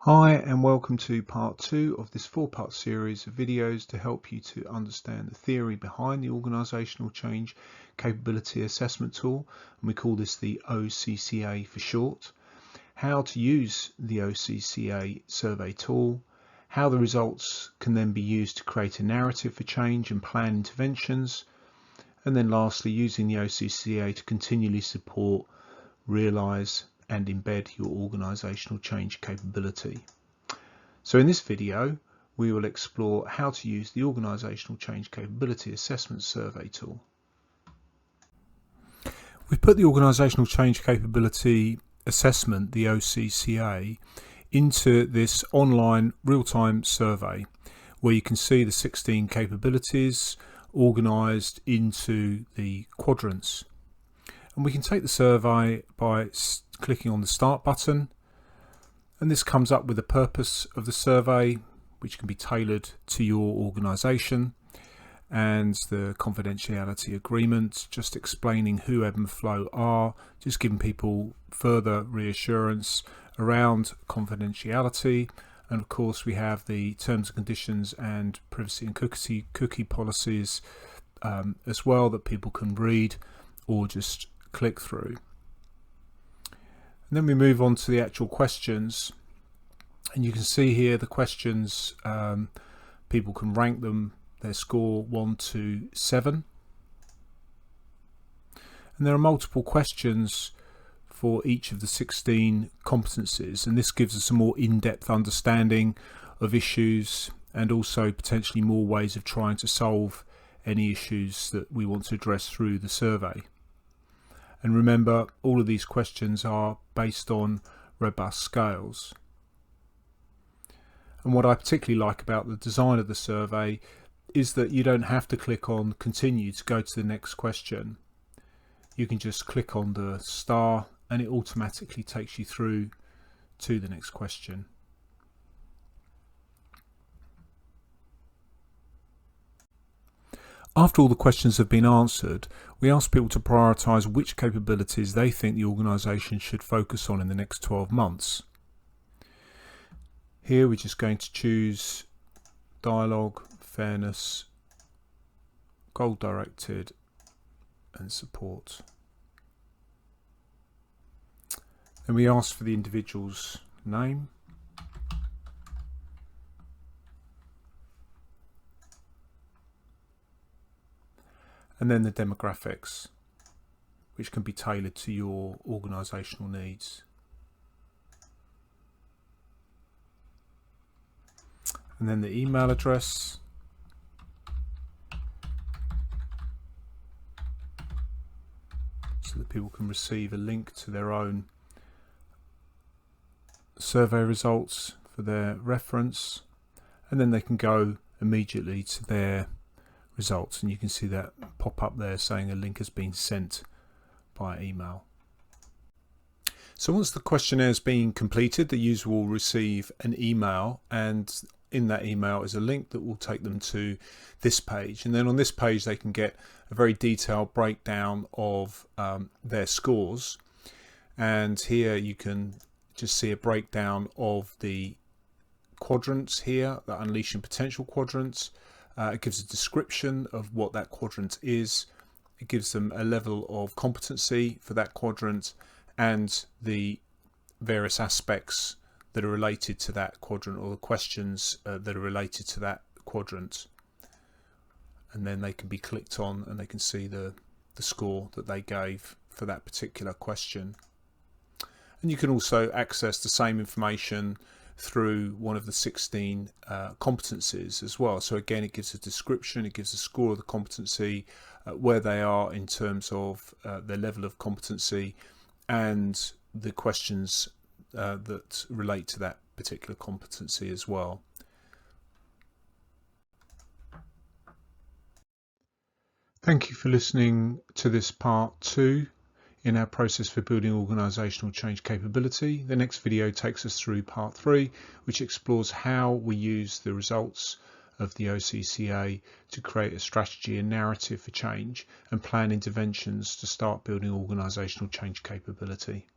Hi and welcome to part 2 of this 4-part series of videos to help you to understand the theory behind the Organisational Change Capability Assessment Tool, and we call this the OCCA for short, how to use the OCCA survey tool, how the results can then be used to create a narrative for change and plan interventions, and then lastly using the OCCA to continually support, realise and embed your organisational change capability. So in this video we will explore how to use the Organisational Change Capability Assessment Survey tool. We've put the Organisational Change Capability Assessment, the OCCA, into this online real-time survey where you can see the 16 capabilities organised into the quadrants. And we can take the survey by clicking on the Start button, and this comes up with the purpose of the survey, which can be tailored to your organisation, and the confidentiality agreement, just explaining who Ebb and Flow are, just giving people further reassurance around confidentiality. And of course we have the terms and conditions and privacy and cookie policies as well, that people can read or just click through. And then we move on to the actual questions, and you can see here the questions, people can rank them, their score 1 to 7, and there are multiple questions for each of the 16 competencies, and this gives us a more in-depth understanding of issues and also potentially more ways of trying to solve any issues that we want to address through the survey. And remember, all of these questions are based on robust scales. And what I particularly like about the design of the survey is that you don't have to click on continue to go to the next question. You can just click on the star and it automatically takes you through to the next question. After all the questions have been answered, we ask people to prioritise which capabilities they think the organisation should focus on in the next 12 months. Here we're just going to choose dialogue, fairness, goal-directed and support. And we ask for the individual's name. And then the demographics, which can be tailored to your organisational needs. And then the email address. So that people can receive a link to their own survey results for their reference. And then they can go immediately to their results, and you can see that pop up there saying a link has been sent by email. So once the questionnaire has been completed, the user will receive an email, and in that email is a link that will take them to this page, and then on this page they can get a very detailed breakdown of their scores. And here you can just see a breakdown of the quadrants here, the unleashing potential quadrants. It gives a description of what that quadrant is. It gives them a level of competency for that quadrant and the various aspects that are related to that quadrant, or the questions that are related to that quadrant. And then they can be clicked on and they can see the score that they gave for that particular question. And you can also access the same information through one of the 16 competencies as well. So again, it gives a description, it gives a score of the competency, where they are in terms of their level of competency, and the questions that relate to that particular competency as well. Thank you for listening to this part 2 in our process for building organisational change capability. The next video takes us through part 3, which explores how we use the results of the OCCA to create a strategy and narrative for change and plan interventions to start building organisational change capability.